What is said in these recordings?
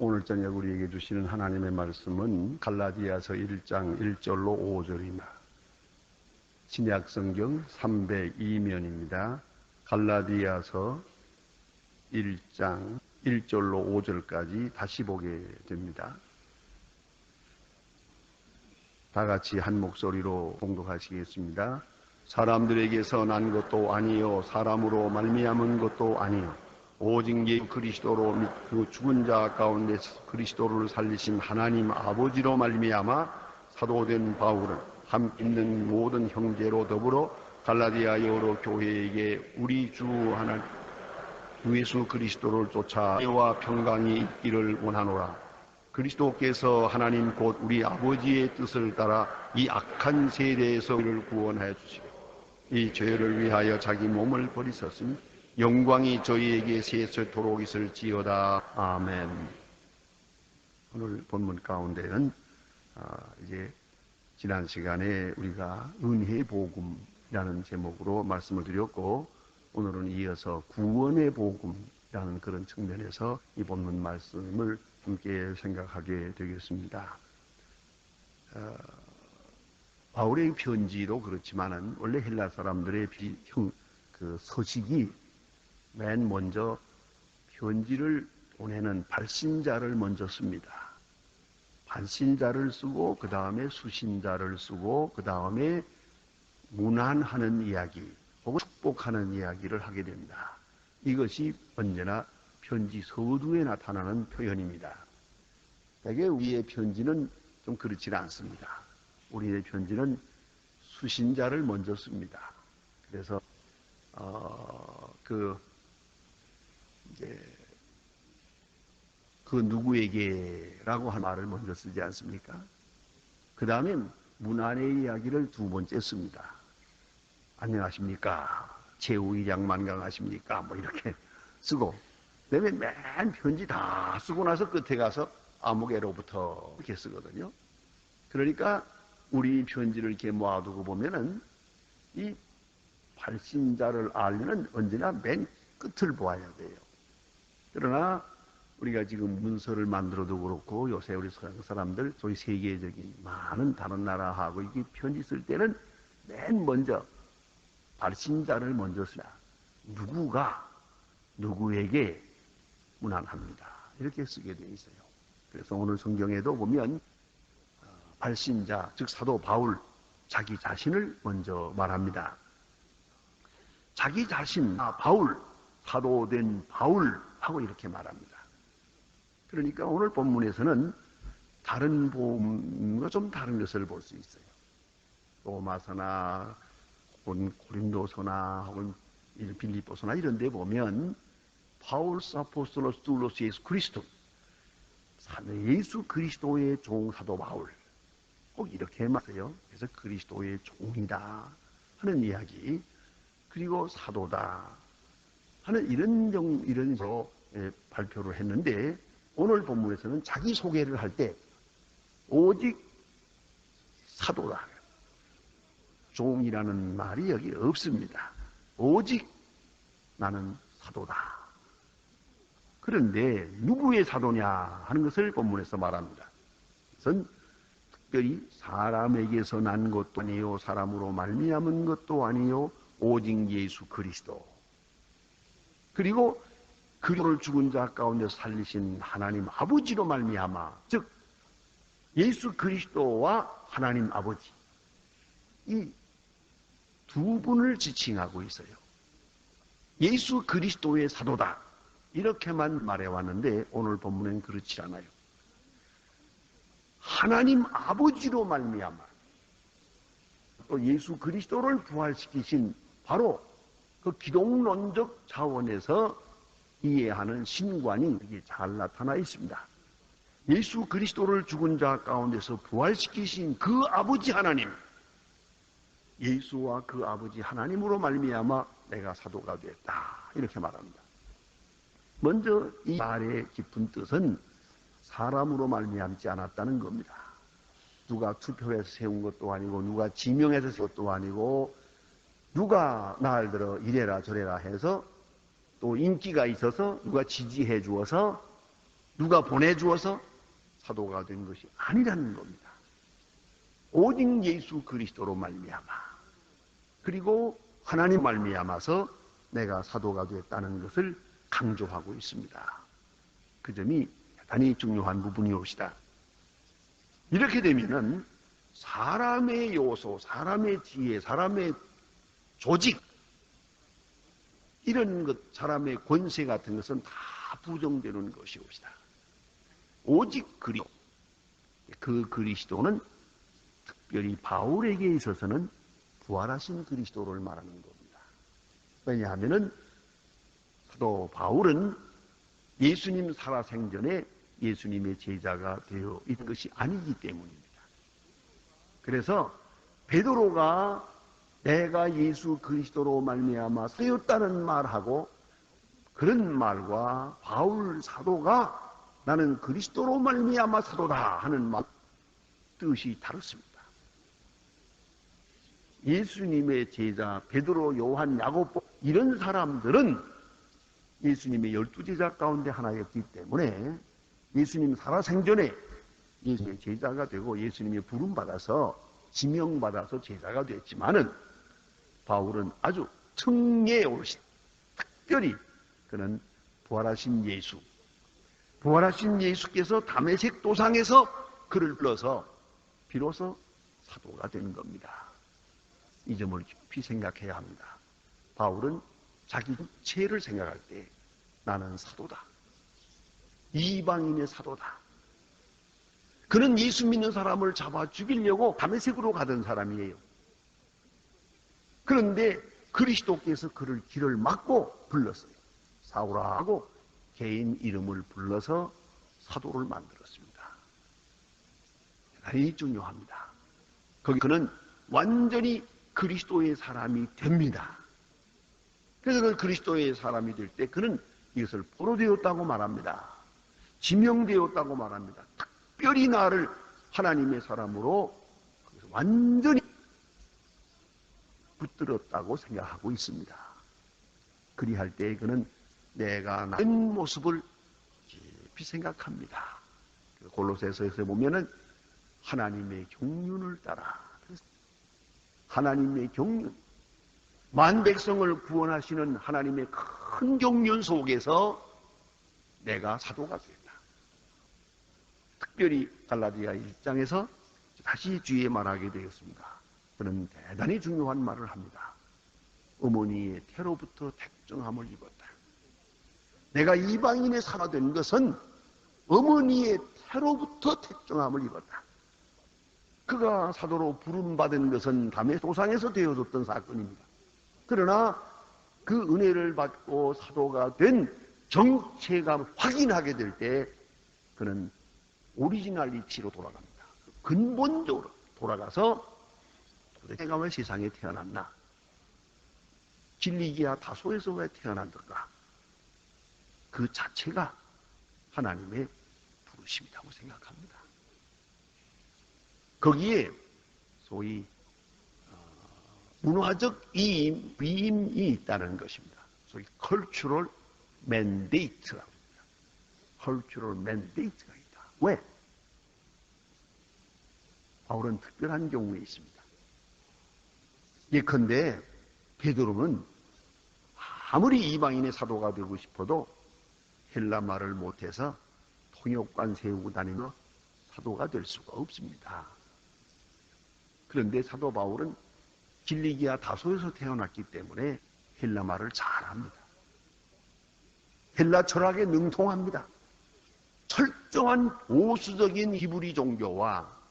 오늘 저녁 우리에게 주시는 하나님의 말씀은 갈라디아서 1장 1절로 5절입니다. 신약성경 302면입니다. 갈라디아서 1장 1절로 5절까지 다시 보게 됩니다. 다 같이 한 목소리로 봉독하시겠습니다. 사람들에게서 난 것도 아니요 사람으로 말미암은 것도 아니요 오직 예수 그리스도로 및 그 죽은 자 가운데 그리스도를 살리신 하나님 아버지로 말미암아 사도된 바울은 함 있는 모든 형제로 더불어 갈라디아 여러 교회에게 우리 주 하나님 예수 그리스도를 쫓아 의와 평강이 있기를 원하노라. 그리스도께서 하나님 곧 우리 아버지의 뜻을 따라 이 악한 세대에서 우리를 구원하여 주시고 이 죄를 위하여 자기 몸을 버리셨으니 영광이 저희에게 세세토록 있을지어다. 아멘. 오늘 본문 가운데는 이제 지난 시간에 우리가 은혜의 복음이라는 제목으로 말씀을 드렸고, 오늘은 이어서 구원의 복음이라는 그런 측면에서 이 본문 말씀을 함께 생각하게 되겠습니다. 바울의 편지도 그렇지만은 원래 헬라 사람들의 그 서식이 맨 먼저 편지를 보내는 발신자를 먼저 씁니다. 발신자를 쓰고 그 다음에 수신자를 쓰고 그 다음에 문안하는 이야기 혹은 축복하는 이야기를 하게 됩니다. 이것이 언제나 편지 서두에 나타나는 표현입니다. 대개 우리의 편지는 좀 그렇지 않습니다. 우리의 편지는 수신자를 먼저 씁니다. 그래서 그 누구에게라고 한 말을 먼저 쓰지 않습니까? 그 다음에 문안의 이야기를 두 번째 씁니다. 안녕하십니까? 최후의장 만강하십니까? 뭐 이렇게 쓰고, 그 다음에 맨 편지 다 쓰고 나서 끝에 가서 아무개로부터 이렇게 쓰거든요. 그러니까 우리 편지를 이렇게 모아두고 보면은 이 발신자를 알려는 언제나 맨 끝을 보아야 돼요. 그러나 우리가 지금 문서를 만들어도 그렇고 요새 우리 서양 사람들 소위 세계적인 많은 다른 나라하고 이게 편지 쓸 때는 맨 먼저 발신자를 먼저 쓰라. 누구가 누구에게 문안합니다. 이렇게 쓰게 되어 있어요. 그래서 오늘 성경에도 보면 발신자 즉 사도 바울 자기 자신을 먼저 말합니다. 자기 자신 바울 사도된 바울하고 이렇게 말합니다. 그러니까 오늘 본문에서는 다른 복음과 좀 다른 것을 볼 수 있어요. 로마서나 혹은 고린도서나 혹은 빌립보서나 이런 데 보면 파울스 아포스톨로스 둘로스 예수 그리스도 예수 그리스도의 종 사도 바울 꼭 이렇게 말해요. 그래서 그리스도의 종이다 하는 이야기, 그리고 사도다 하는 이런 식으로 발표를 했는데, 오늘 본문에서는 자기 소개를 할 때 오직 사도다, 종이라는 말이 여기 없습니다. 오직 나는 사도다. 그런데 누구의 사도냐 하는 것을 본문에서 말합니다. 그것은 특별히 사람에게서 난 것도 아니요 사람으로 말미암은 것도 아니요 오직 예수 그리스도, 그리고 그를 죽은 자 가운데 살리신 하나님 아버지로 말미암아, 즉 예수 그리스도와 하나님 아버지, 이 두 분을 지칭하고 있어요. 예수 그리스도의 사도다 이렇게만 말해왔는데 오늘 본문은 그렇지 않아요. 하나님 아버지로 말미암아 또 예수 그리스도를 부활시키신 바로 그 기독론적 차원에서 이해하는 신관이 여기 잘 나타나 있습니다. 예수 그리스도를 죽은 자 가운데서 부활시키신 그 아버지 하나님, 예수와 그 아버지 하나님으로 말미암아 내가 사도가 됐다 이렇게 말합니다. 먼저 이 말의 깊은 뜻은 사람으로 말미암지 않았다는 겁니다. 누가 투표해서 세운 것도 아니고 누가 지명해서 세운 것도 아니고 누가 날 들어 이래라 저래라 해서 또 인기가 있어서 누가 지지해 주어서 누가 보내주어서 사도가 된 것이 아니라는 겁니다. 오직 예수 그리스도로 말미암아, 그리고 하나님 말미암아서 내가 사도가 됐다는 것을 강조하고 있습니다. 그 점이 대단히 중요한 부분이옵시다. 이렇게 되면은 사람의 요소, 사람의 지혜, 사람의 조직, 이런 것, 사람의 권세 같은 것은 다 부정되는 것이옵시다. 오직 그리스도, 그 그리스도는 특별히 바울에게 있어서는 부활하신 그리스도를 말하는 겁니다. 왜냐하면은 사도 바울은 예수님 살아생전에 예수님의 제자가 되어 있는 것이 아니기 때문입니다. 그래서 베드로가 내가 예수 그리스도로 말미암아 쓰였다는 말하고 그런 말과 바울 사도가 나는 그리스도로 말미암아 사도다 하는 말 뜻이 다릅니다. 예수님의 제자 베드로, 요한, 야고보 이런 사람들은 예수님의 12제자 가운데 하나였기 때문에 예수님 살아생전에 예수님의 제자가 되고 예수님의 부름받아서 지명받아서 제자가 됐지만은 바울은 아주 청계에 오르신, 특별히 그는 부활하신 예수, 부활하신 예수께서 다메섹 도상에서 그를 불러서 비로소 사도가 된 겁니다. 이 점을 깊이 생각해야 합니다. 바울은 자기 죄를 생각할 때 나는 사도다, 이방인의 사도다. 그는 예수 믿는 사람을 잡아 죽이려고 다메섹으로 가던 사람이에요. 그런데 그리스도께서 그를 길을 막고 불렀어요. 사울아 하고 개인 이름을 불러서 사도를 만들었습니다. 대단히 중요합니다. 거기 그는 완전히 그리스도의 사람이 됩니다. 그래서 그 그리스도의 사람이 될 때 그는 이것을 포로되었다고 말합니다. 지명되었다고 말합니다. 특별히 나를 하나님의 사람으로 완전히 붙들었다고 생각하고 있습니다. 그리할 때 그는 내가 나은 모습을 깊이 생각합니다. 골로새서에서 보면은 하나님의 경륜을 따라, 하나님의 경륜, 만 백성을 구원하시는 하나님의 큰 경륜 속에서 내가 사도가 됐다. 특별히 갈라디아 1장에서 다시 뒤에 말하게 되었습니다. 그는 대단히 중요한 말을 합니다. 어머니의 태로부터 택정함을 입었다. 내가 이방인의 사가 된 것은 어머니의 태로부터 택정함을 입었다. 그가 사도로 부름받은 것은 다메섹 도상에서 되어졌던 사건입니다. 그러나 그 은혜를 받고 사도가 된 정체가 확인하게 될 때 그는 오리지널리티로 돌아갑니다. 근본적으로 돌아가서 도대체 내가 왜 세상에 태어났나? 길리기아 다소에서 왜 태어난던가? 그 자체가 하나님의 부르심이라고 생각합니다. 거기에 소위 문화적 위임이 있다는 것입니다. 소위 cultural mandate라고 합니다. cultural mandate가 있다. 왜? 바울은 특별한 경우에 있습니다. 예컨대 베드로는 아무리 이방인의 사도가 되고 싶어도 헬라 말을 못해서 통역관 세우고 다니며 사도가 될 수가 없습니다. 그런데 사도 바울은 길리기아 다소에서 태어났기 때문에 헬라 말을 잘합니다. 헬라 철학에 능통합니다. 철저한 보수적인 히브리 종교와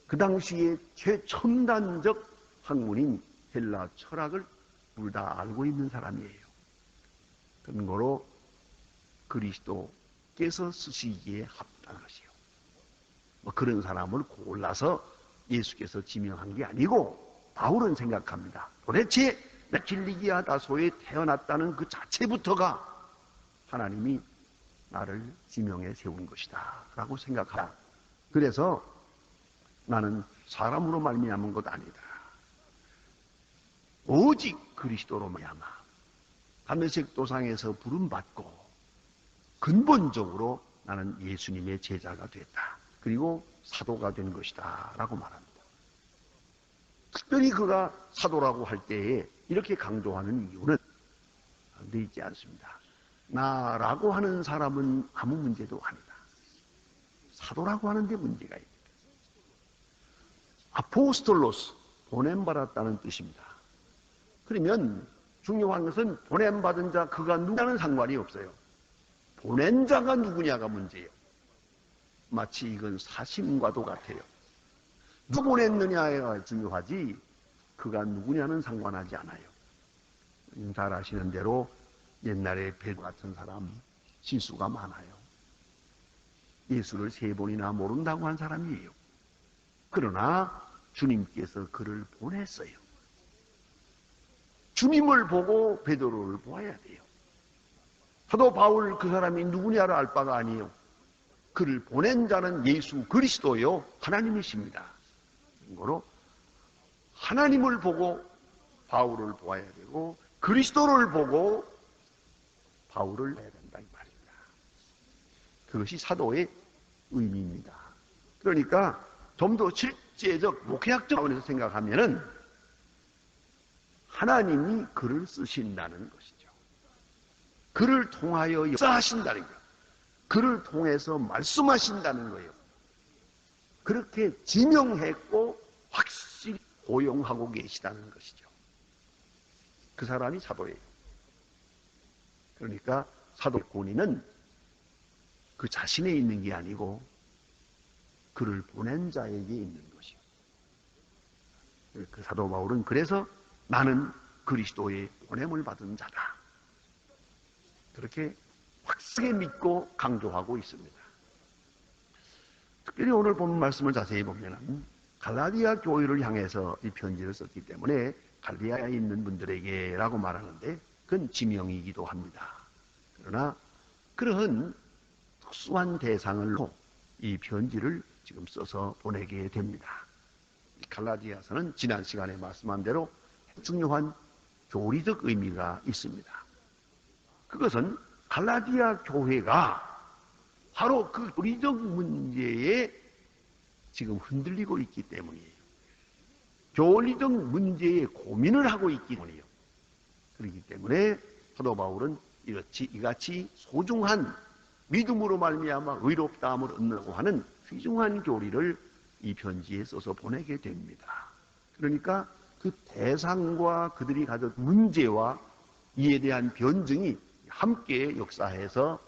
그 당시에 최첨단적 학문인 헬라 철학을 둘 다 알고 있는 사람이에요. 근거로 그리스도께서 쓰시기에 합당한 것이요. 그런 사람을 골라서 예수께서 지명한 게 아니고 바울은 생각합니다. 도대체 나 길리기아 다소에 태어났다는 그 자체부터가 하나님이 나를 지명해 세운 것이다 라고 생각합니다. 그래서 나는 사람으로 말미암은 것 아니다. 오직 그리스도로 말미암아 다메섹 도상에서 부름받고 근본적으로 나는 예수님의 제자가 됐다. 그리고 사도가 된 것이다 라고 말합니다. 특별히 그가 사도라고 할 때에 이렇게 강조하는 이유는 되어 있지 않습니다. 나라고 하는 사람은 아무 문제도 아니다. 사도라고 하는데 문제가 있다. 아포스톨로스, 보냄받았다는 뜻입니다. 그러면 중요한 것은 보냄받은 자, 그가 누구냐는 상관이 없어요. 보낸 자가 누구냐가 문제예요. 마치 이건 사심과도 같아요. 누가 보냈느냐가 중요하지 그가 누구냐는 상관하지 않아요. 잘 아시는 대로 옛날에 베드 같은 사람 실수가 많아요. 예수를 3번이나 모른다고 한 사람이에요. 그러나 주님께서 그를 보냈어요. 주님을 보고 베드로를 보아야 돼요. 사도 바울 그 사람이 누구냐를 알 바가 아니에요. 그를 보낸 자는 예수 그리스도요 하나님이십니다. 이거로 하나님을 보고 바울을 보아야 되고 그리스도를 보고 바울을 봐야 된다 이 말입니다. 그것이 사도의 의미입니다. 그러니까 좀 더 실제적 목회학적 차원에서 생각하면은 하나님이 그를 쓰신다는 것이죠. 그를 통하여 역사하신다는 거예요. 그를 통해서 말씀하신다는 거예요. 그렇게 지명했고 확실히 고용하고 계시다는 것이죠. 그 사람이 사도예요. 그러니까 사도의 권위는 그 자신에 있는 게 아니고 그를 보낸 자에게 있는 것이요. 그 사도 바울은 그래서 나는 그리스도의 보냄을 받은 자다. 그렇게 확실하게 믿고 강조하고 있습니다. 특별히 오늘 본 말씀을 자세히 보면 갈라디아 교회를 향해서 이 편지를 썼기 때문에 갈라디아에 있는 분들에게 라고 말하는데 그건 지명이기도 합니다. 그러나 그러한 특수한 대상을 놓고 이 편지를 지금 써서 보내게 됩니다. 갈라디아서는 지난 시간에 말씀한 대로 중요한 교리적 의미가 있습니다. 그것은 갈라디아 교회가 바로 그 교리적 문제에 지금 흔들리고 있기 때문이에요. 교리적 문제에 고민을 하고 있기 때문이에요. 그렇기 때문에 사도 바울은 이같이 소중한 믿음으로 말미암아 의롭다함을 얻는다고 하는 귀중한 교리를 이 편지에 써서 보내게 됩니다. 그러니까 그 대상과 그들이 가진 문제와 이에 대한 변증이 함께 역사해서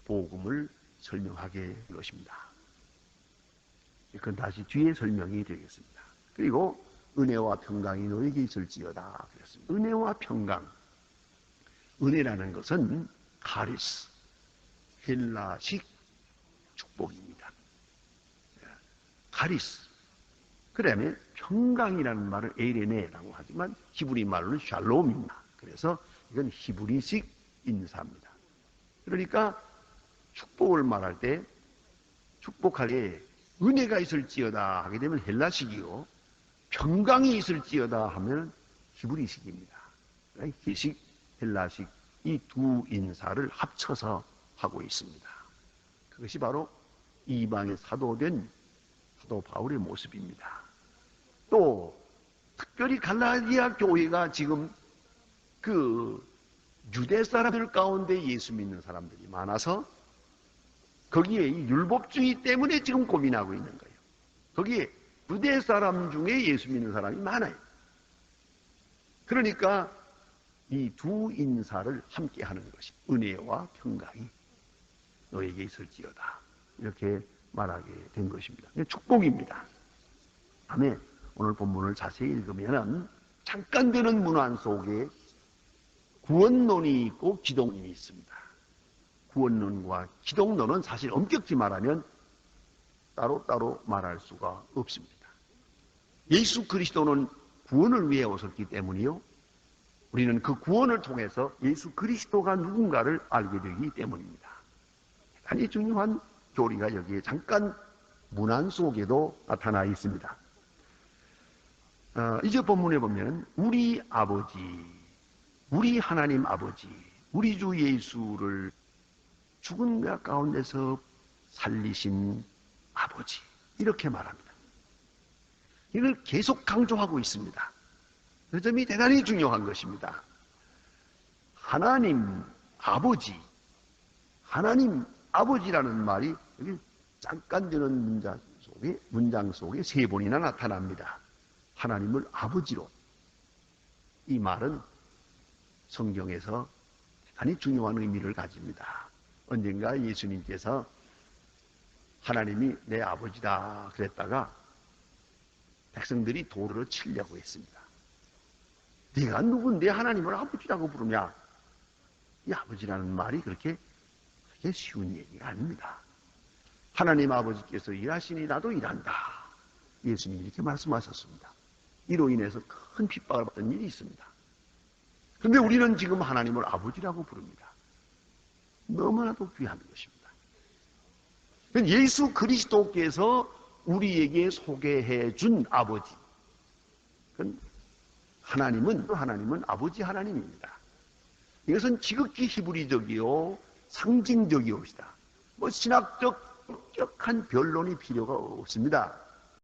복음을 설명하게 된 것입니다. 그건 다시 뒤에 설명이 되겠습니다. 그리고 은혜와 평강이 너에게 있을지어다 그랬습니다. 은혜와 평강. 은혜라는 것은 카리스, 헬라식 축복입니다. 카리스. 그 다음에 평강이라는 말은 에이레네라고 하지만 히브리 말로는 샬롬입니다. 그래서 이건 히브리식 인사입니다. 그러니까 축복을 말할 때 축복할 때 은혜가 있을지어다 하게 되면 헬라식이고 평강이 있을지어다 하면 히브리식입니다. 히식, 헬라식 이 두 인사를 합쳐서 하고 있습니다. 그것이 바로 이방의 사도된 사도 바울의 모습입니다. 또 특별히 갈라디아 교회가 지금 그 유대 사람들 가운데 예수 믿는 사람들이 많아서 거기에 이 율법주의 때문에 지금 고민하고 있는 거예요. 거기에 유대 사람 중에 예수 믿는 사람이 많아요. 그러니까 이 두 인사를 함께 하는 것이 은혜와 평강이 너에게 있을지어다. 이렇게 말하게 된 것입니다. 축복입니다. 다음에 오늘 본문을 자세히 읽으면 잠깐 되는 문안 속에 구원론이 있고 기독론이 있습니다. 구원론과 기독론은 사실 엄격히 말하면 따로따로 말할 수가 없습니다. 예수 그리스도는 구원을 위해 오셨기 때문이요. 우리는 그 구원을 통해서 예수 그리스도가 누군가를 알게 되기 때문입니다. 대단히 중요한 교리가 여기에 잠깐 문안 속에도 나타나 있습니다. 이제 본문에 보면 우리 아버지, 우리 하나님 아버지, 우리 주 예수를 죽은 자 가운데서 살리신 아버지, 이렇게 말합니다. 이걸 계속 강조하고 있습니다. 그 점이 대단히 중요한 것입니다. 하나님 아버지, 하나님 아버지라는 말이 여기 잠깐 되는 문장 속에 세 번이나 나타납니다. 하나님을 아버지로. 이 말은 성경에서 대단히 중요한 의미를 가집니다. 언젠가 예수님께서 하나님이 내 아버지다 그랬다가 백성들이 도를 치려고 했습니다. 네가 누군데 하나님을 아버지라고 부르냐? 이 아버지라는 말이 그렇게 쉬운 얘기가 아닙니다. 하나님 아버지께서 일하시니 나도 일한다. 예수님이 이렇게 말씀하셨습니다. 이로 인해서 큰 핍박을 받던 일이 있습니다. 그런데 우리는 지금 하나님을 아버지라고 부릅니다. 너무나도 귀한 것입니다. 예수 그리스도께서 우리에게 소개해 준 아버지. 하나님은 아버지 하나님입니다. 이것은 지극히 히브리적이요 상징적이옵시다. 신학적 엄격한 변론이 필요가 없습니다.